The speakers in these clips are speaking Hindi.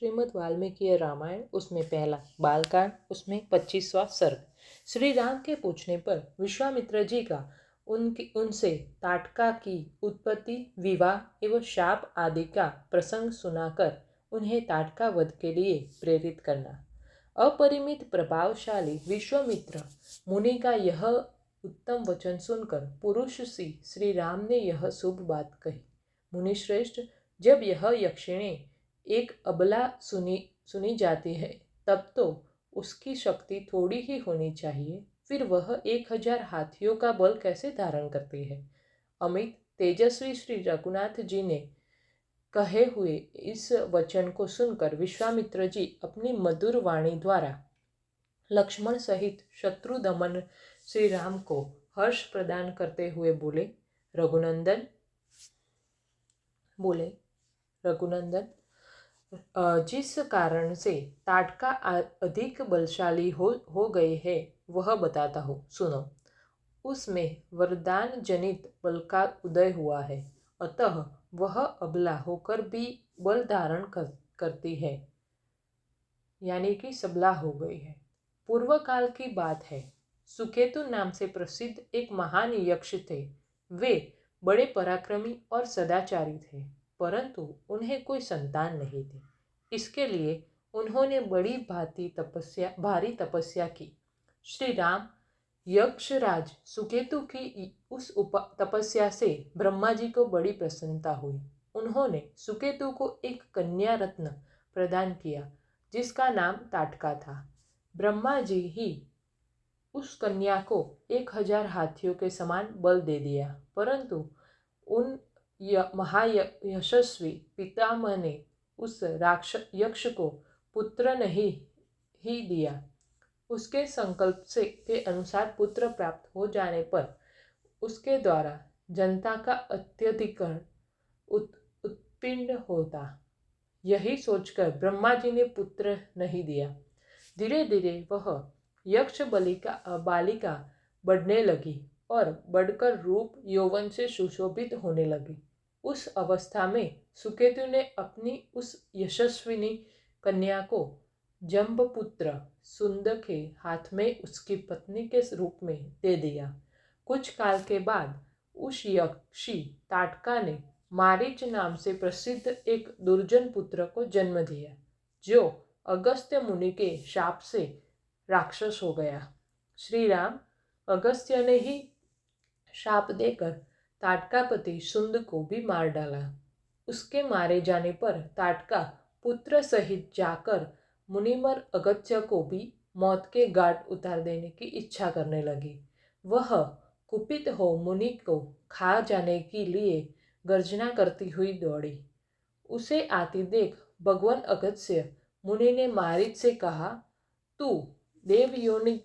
श्रीमद् वाल्मीकि रामायण, उसमें पहला बालकांड, उसमें 25वां सर्ग। श्री राम के पूछने पर विश्वामित्र जी का उनसे ताटका की उत्पत्ति, विवाह एवं शाप आदि का प्रसंग सुनाकर उन्हें ताटका वध के लिए प्रेरित करना। अपरिमित प्रभावशाली विश्वामित्र मुनि का यह उत्तम वचन सुनकर पुरुष सी श्री राम ने यह शुभ बात कही। मुनिश्रेष्ठ, जब यह यक्षिणी एक अबला सुनी जाती है तब तो उसकी शक्ति थोड़ी ही होनी चाहिए, फिर वह 1000 हाथियों का बल कैसे धारण करती है। अमित तेजस्वी श्री रघुनाथ जी ने कहे हुए इस वचन को सुनकर विश्वामित्र जी अपनी मधुर वाणी द्वारा लक्ष्मण सहित शत्रु दमन श्री राम को हर्ष प्रदान करते हुए बोले, रघुनंदन जिस कारण से ताटका अधिक बलशाली हो गए हैं वह बताता हूँ, सुनो। उसमें वरदान जनित बल का उदय हुआ है, अतः वह अबला होकर भी बल धारण करती है, यानी कि सबला हो गई है। पूर्व काल की बात है, सुकेतु नाम से प्रसिद्ध एक महान यक्ष थे। वे बड़े पराक्रमी और सदाचारी थे, परंतु उन्हें कोई संतान नहीं थी। इसके लिए उन्होंने बड़ी भारी तपस्या की। श्री राम यक्षराज सुकेतु की उस तपस्या से ब्रह्मा जी को बड़ी प्रसन्नता हुई। उन्होंने सुकेतु को एक कन्या रत्न प्रदान किया जिसका नाम ताटका था। ब्रह्मा जी ही उस कन्या को 1000 हाथियों के समान बल दे दिया, परंतु उन महायशस्वी पितामह ने उस यक्ष को पुत्र नहीं ही दिया। उसके संकल्प के अनुसार पुत्र प्राप्त हो जाने पर उसके द्वारा जनता का अत्यधिक उत्पीड़न होता। यही सोचकर ब्रह्मा जी ने पुत्र नहीं दिया। धीरे धीरे वह यक्ष बालिका बढ़ने लगी और बढ़कर रूप यौवन से सुशोभित होने लगी। उस अवस्था में सुकेतु ने अपनी उस यशस्विनी कन्या को जंबपुत्र सुंद के हाथ में उसकी पत्नी के रूप में दे दिया। कुछ काल के बाद उस यक्षी ताटका ने मारीच नाम से प्रसिद्ध एक दुर्जन पुत्र को जन्म दिया, जो अगस्त्य मुनि के शाप से राक्षस हो गया। श्री राम अगस्त्य ने ही शाप देकर ताटकापति सुंद को भी मार डाला। उसके मारे जाने पर ताटका पुत्र सहित जाकर मुनिवर अगस्त्य को भी मौत के घाट उतार देने की इच्छा करने लगी। वह कुपित हो मुनि को खा जाने के लिए गर्जना करती हुई दौड़ी। उसे आती देख भगवान अगस्त्य मुनि ने मारीच से कहा, तू देवयोनि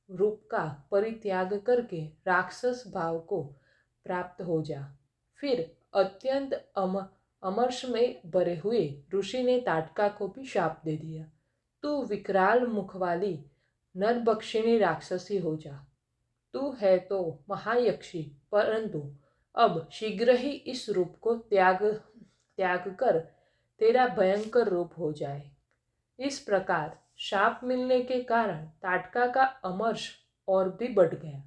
रूप का परित्याग करके राक्षस भाव को प्राप्त हो जा। फिर अत्यंत अमर्ष में भरे हुए ऋषि ने ताटका को भी शाप दे दिया, तू विकराल मुख वाली नरभक्षिणी राक्षसी हो जा। तू है तो महायक्षी, परंतु अब शीघ्र ही इस रूप को त्याग कर तेरा भयंकर रूप हो जाए। इस प्रकार शाप मिलने के कारण ताटका का अमर्ष और भी बढ़ गया।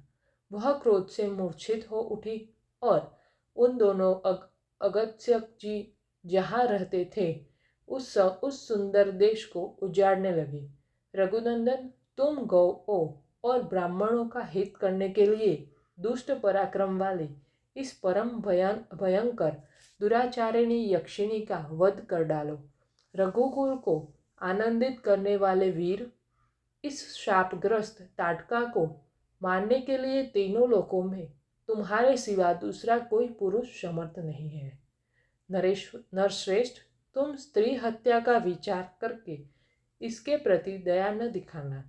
वह क्रोध से मूर्छित हो उठी और उन दोनों अगस्त्य जी जहाँ रहते थे उस सुंदर देश को उजाड़ने लगी। रघुनंदन, तुम गौ और ब्राह्मणों का हित करने के लिए दुष्ट पराक्रम वाली इस परम भयंकर दुराचारिणी यक्षिणी का वध कर डालो। रघुकुल को आनंदित करने वाले वीर, इस शापग्रस्त ताटका को मारने के लिए तीनों लोकों में तुम्हारे सिवा दूसरा कोई पुरुष समर्थ नहीं है। नरश्रेष्ठ, तुम स्त्री हत्या का विचार करके इसके प्रति दया न दिखाना।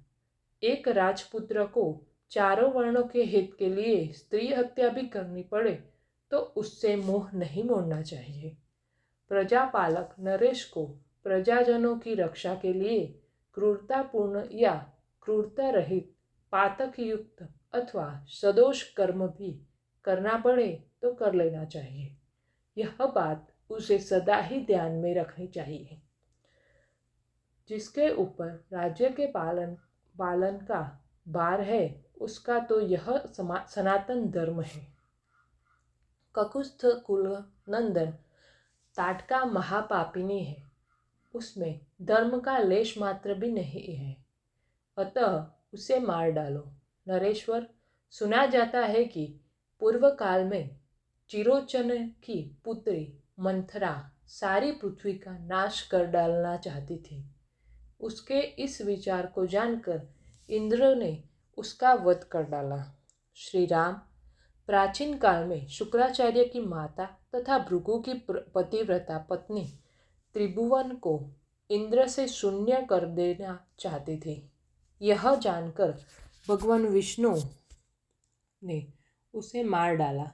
एक राजपुत्र को चारों वर्णों के हित के लिए स्त्री हत्या भी करनी पड़े तो उससे मोह नहीं मोड़ना चाहिए। प्रजापालक नरेश को प्रजाजनों की रक्षा के लिए क्रूरतापूर्ण या क्रूरता रहित पातक युक्त अथवा सदोष कर्म भी करना पड़े तो कर लेना चाहिए। यह बात उसे सदा ही ध्यान में रखनी चाहिए। जिसके ऊपर राज्य के पालन का भार है, उसका तो यह सनातन धर्म है। ककुस्थ कुल नंदन ताटका महापापिनी है, उसमें धर्म का लेश मात्र भी नहीं है, अतः उसे मार डालो। नरेश्वर, सुना जाता है कि पूर्व काल में चिरोचन की पुत्री मंथरा सारी पृथ्वी का नाश कर डालना चाहती थी। उसके इस विचार को जानकर इंद्र ने उसका वध कर डाला। श्री राम प्राचीन काल में शुक्राचार्य की माता तथा भृगु की पतिव्रता पत्नी त्रिभुवन को इंद्र से शून्य कर देना चाहती थी। यह जानकर भगवान विष्णु ने उसे मार डाला।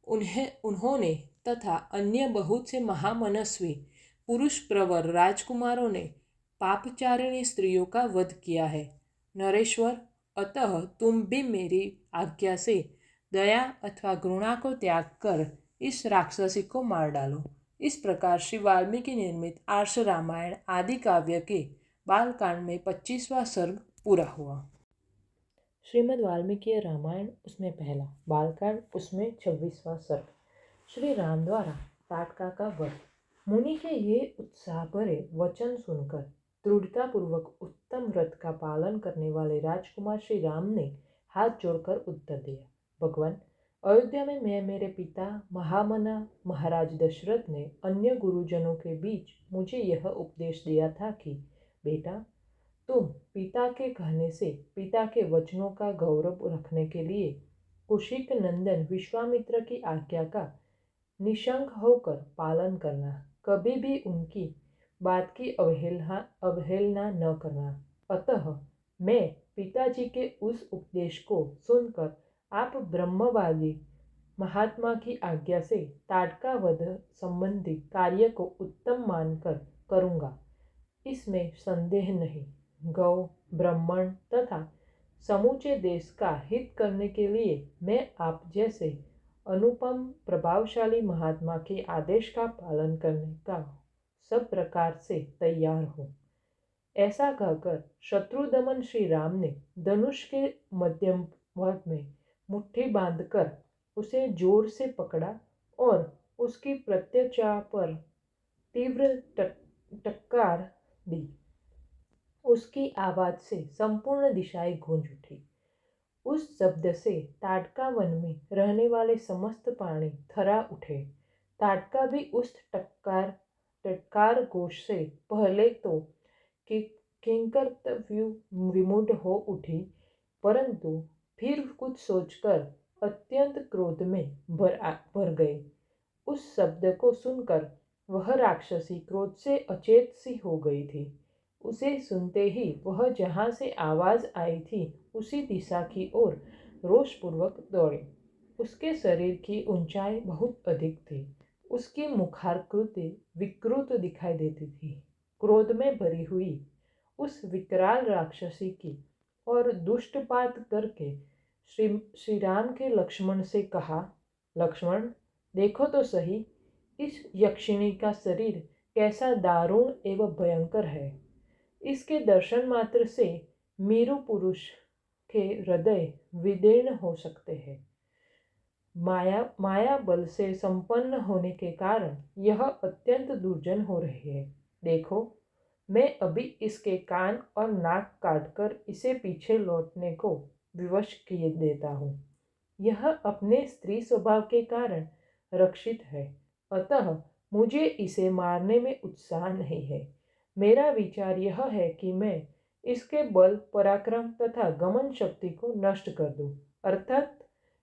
उन्होंने तथा अन्य बहुत से महामनस्वी पुरुष प्रवर राजकुमारों ने पापचारिणी स्त्रियों का वध किया है। नरेश्वर, अतः तुम भी मेरी आज्ञा से दया अथवा घृणा को त्याग कर इस राक्षसी को मार डालो। इस प्रकार श्री वाल्मीकि निर्मित आर्ष रामायण आदि काव्य के बालकांड में 25वां सर्ग पूरा हुआ। श्रीमद् वाल्मीकि रामायण उसमें पहला, बालकांड उसमें 26वां सर्ग। श्री राम द्वारा ताटका का वध। मुनि के ये उत्साह भरे वचन सुनकर दृढ़तापूर्वक उत्तम व्रत का पालन करने वाले राजकुमार श्री राम ने हाथ जोड़कर उत्तर दिया, भगवान, अयोध्या में मैं मेरे पिता महामना महाराज दशरथ ने अन्य गुरुजनों के बीच मुझे यह उपदेश दिया था कि बेटा, तुम पिता के कहने से पिता के वचनों का गौरव रखने के लिए कुशिक नंदन विश्वामित्र की आज्ञा का निशंक होकर पालन करना, कभी भी उनकी बात की अवहेलना न करना। अतः मैं पिताजी के उस उपदेश को सुनकर आप ब्रह्मवादी महात्मा की आज्ञा से ताटका वध संबंधी कार्य को उत्तम मानकर करूँगा, इसमें संदेह नहीं। गौ, ब्राह्मण तथा समूचे देश का हित करने के लिए मैं आप जैसे अनुपम प्रभावशाली महात्मा के आदेश का पालन करने का सब प्रकार से तैयार हूँ। ऐसा कहकर शत्रुदमन श्री राम ने धनुष के मध्यम भाग में मुट्ठी बांधकर उसे जोर से पकड़ा और उसकी प्रत्यचा पर तीव्र टक्कार दी। उसकी आवाज से संपूर्ण दिशाएं गूंज उठी। उस शब्द से ताटका वन में रहने वाले समस्त प्राणी थरा उठे। ताटका भी उस टटकार घोष से पहले तो किंकर्तव्य विमूढ़ हो उठी, परंतु फिर कुछ सोचकर अत्यंत क्रोध में भर गए। उस शब्द को सुनकर वह राक्षसी क्रोध से अचेत सी हो गई थी। उसे सुनते ही वह जहाँ से आवाज आई थी उसी दिशा की ओर रोषपूर्वक दौड़ी। उसके शरीर की ऊंचाई बहुत अधिक थी। उसकी मुखाकृति विकृत दिखाई देती थी। क्रोध में भरी हुई उस विकराल राक्षसी की और दुष्टपात करके श्री राम के लक्ष्मण से कहा, लक्ष्मण, देखो तो सही, इस यक्षिणी का शरीर कैसा दारुण एवं भयंकर है। इसके दर्शन मात्र से मेरु पुरुष के हृदय विदीर्ण हो सकते हैं। माया बल से संपन्न होने के कारण यह अत्यंत दुर्जन हो रही है। देखो, मैं अभी इसके कान और नाक काटकर इसे पीछे लौटने को विवश किए देता हूँ। यह अपने स्त्री स्वभाव के कारण रक्षित है, अतः मुझे इसे मारने में उत्साह नहीं है। मेरा विचार यह है कि मैं इसके बल, पराक्रम तथा गमन शक्ति को नष्ट कर दूं, अर्थात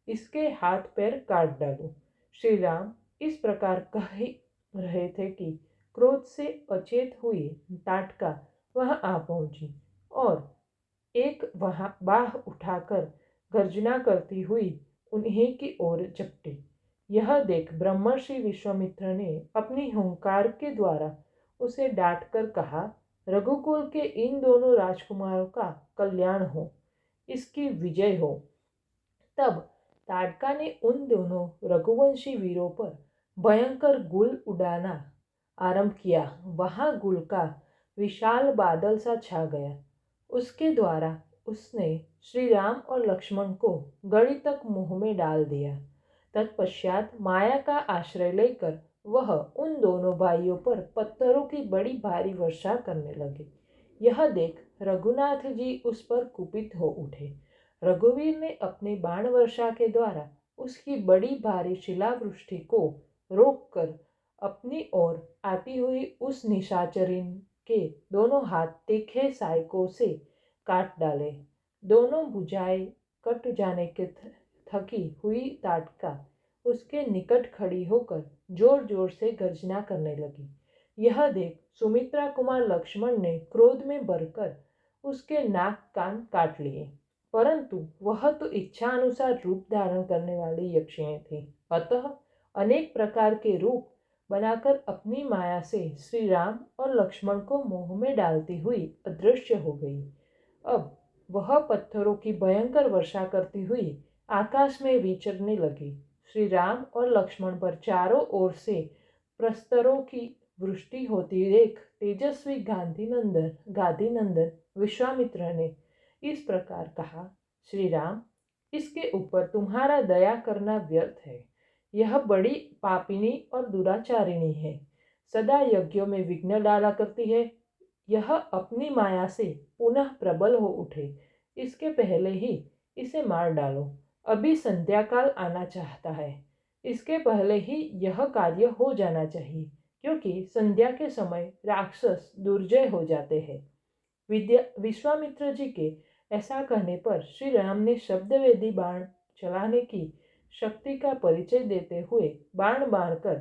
इसके हाथ पैर काट डालूं। श्री राम इस प्रकार कह रहे थे कि क्रोध से अचेत हुई ताटका वहां आ पहुंची और एक वहां बाह उठाकर गर्जना करती हुई उन्हीं की ओर झपटी। यह देख ब्रह्मर्षि विश्वामित्र ने अपनी हुंकार के द्वारा उसे डांटकर कहा, रघुकुल के इन दोनों राजकुमारों का कल्याण हो, इसकी विजय हो। तब ताटका ने उन दोनों रघुवंशी वीरों पर भयंकर गुल उड़ाना आरंभ किया। वहां गुल का विशाल बादल सा छा गया। उसके द्वारा उसने श्री राम और लक्ष्मण को गड़ी तक मुंह में डाल दिया। तत्पश्चात माया का आश्रय लेकर वह उन दोनों भाइयों पर पत्थरों की बड़ी भारी वर्षा करने लगे। यह देख रघुनाथ जी उस पर कुपित हो उठे। रघुवीर ने अपने बाण वर्षा के द्वारा उसकी बड़ी भारी शिलावृष्टि को रोककर अपनी ओर आती हुई उस निशाचरिन के दोनों हाथ तीखे सायकों से काट डाले। दोनों भुजाएं कट जाने के थकी हुई ताटका उसके निकट खड़ी होकर जोर जोर से गर्जना करने लगी। यह देख सुमित्रा कुमार लक्ष्मण ने क्रोध में भरकर उसके नाक कान काट लिए, परंतु वह तो इच्छा अनुसार रूप धारण करने वाली यक्षिणी थी, अतः अनेक प्रकार के रूप बनाकर अपनी माया से श्री राम और लक्ष्मण को मोह में डालती हुई अदृश्य हो गई। अब वह पत्थरों की भयंकर वर्षा करती हुई आकाश में विचरने लगी। श्री राम और लक्ष्मण पर चारों ओर से प्रस्तरों की वृष्टि होती देख तेजस्वी गांधीनंदन विश्वामित्र ने इस प्रकार कहा, श्री राम, इसके ऊपर तुम्हारा दया करना व्यर्थ है। यह बड़ी पापिनी और दुराचारिणी है, सदा यज्ञों में विघ्न डाला करती है। यह अपनी माया से पुनः प्रबल हो उठे, इसके पहले ही इसे मार डालो। अभी संध्या काल आना चाहता है, इसके पहले ही यह कार्य हो जाना चाहिए, क्योंकि संध्या के समय राक्षस दुर्जय हो जाते हैं। विश्वामित्र जी के ऐसा कहने पर श्री राम ने शब्दवेदी बाण चलाने की शक्ति का परिचय देते हुए बाण मारकर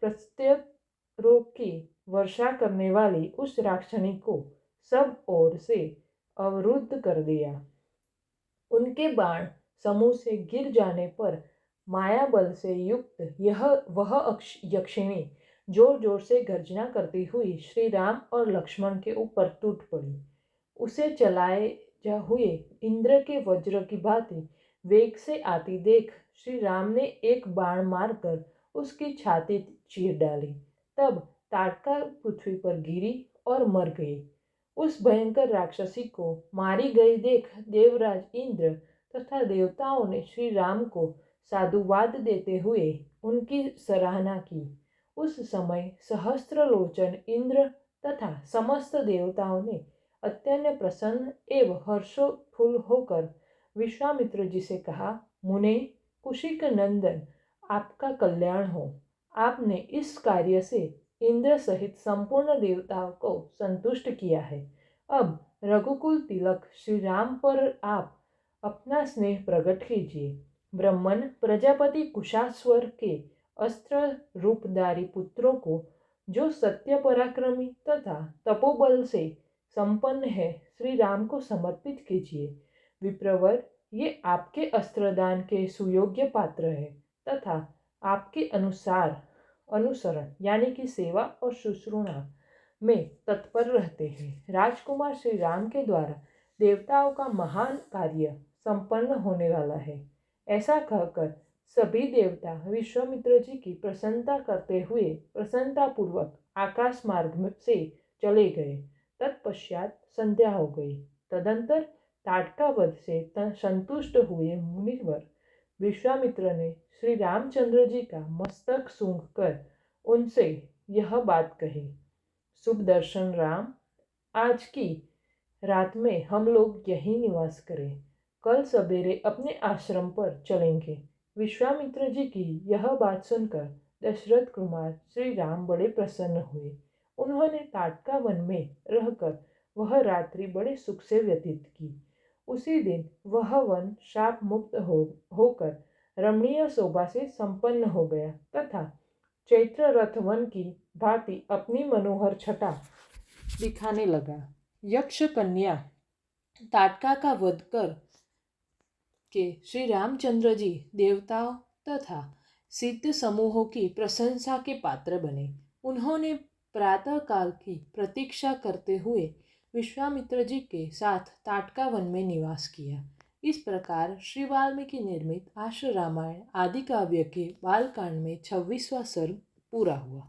प्रत्यरों की वर्षा करने वाली उस राक्षसी को सब ओर से अवरुद्ध कर दिया। उनके बाण समूह से गिर जाने पर माया बल से युक्त वह यक्षिणी जोर जोर से गर्जना करती हुई श्री राम और लक्ष्मण के ऊपर टूट पड़ी। उसे चलाए जा हुए इंद्र के वज्र की भांति वेग से आती देख श्री राम ने एक बाण मारकर उसकी छाती चीर डाली। तब ताटका पृथ्वी पर गिरी और मर गई। उस भयंकर राक्षसी को मारी गई देख देवराज इंद्र तथा देवताओं ने श्री राम को साधुवाद देते हुए उनकी सराहना की। उस समय सहस्त्रलोचन इंद्र तथा समस्त देवताओं ने अत्यंत प्रसन्न एवं हर्षोत्फुल्ल होकर विश्वामित्र जी से कहा, मुने कुशिक नंदन, आपका कल्याण हो। आपने इस कार्य से इंद्र सहित संपूर्ण देवताओं को संतुष्ट किया है। अब रघुकुल तिलक श्री राम पर आप अपना स्नेह प्रकट कीजिए। ब्रह्मन प्रजापति कुशास्वर के अस्त्र रूपधारी पुत्रों को, जो सत्य पराक्रमी तथा तपोबल से संपन्न है, श्री राम को समर्पित कीजिए। विप्रवर, ये आपके अस्त्रदान के सुयोग्य पात्र है तथा आपके अनुसरण यानी कि सेवा और शुश्रूषा में तत्पर रहते हैं। राजकुमार श्री राम के द्वारा देवताओं का महान कार्य संपन्न होने वाला है। ऐसा कहकर सभी देवता विश्वामित्र जी की प्रसन्नता करते हुए प्रसन्नतापूर्वक आकाश मार्ग से चले गए। तत्पश्चात संध्या हो गई। तदंतर ताटका वध से संतुष्ट हुए मुनिवर विश्वामित्र ने श्री रामचंद्र जी का मस्तक सूंघ कर उनसे यह बात कही, शुभ दर्शन राम, आज की रात में हम लोग यहीं निवास करें, कल सवेरे अपने आश्रम पर चलेंगे। विश्वामित्र जी की यह बात सुनकर दशरथ कुमार श्री राम बड़े प्रसन्न हुए। उन्होंने ताटका वन में रहकर वह रात्रि बड़े सुख से व्यतीत की। उसी दिन वह वन शाप मुक्त होकर रमणीय शोभा से संपन्न हो गया तथा चैत्र रथ वन की भांति अपनी मनोहर छटा दिखाने लगा। यक्ष कन्या ताटका का वध कर के श्री रामचंद्र जी देवताओं तथा सिद्ध समूहों की प्रशंसा के पात्र बने। उन्होंने प्रातः काल की प्रतीक्षा करते हुए विश्वामित्र जी के साथ ताटका वन में निवास किया। इस प्रकार श्री वाल्मीकि निर्मित आशु रामायण आदि काव्य के बालकांड में 26वां सर्ग पूरा हुआ।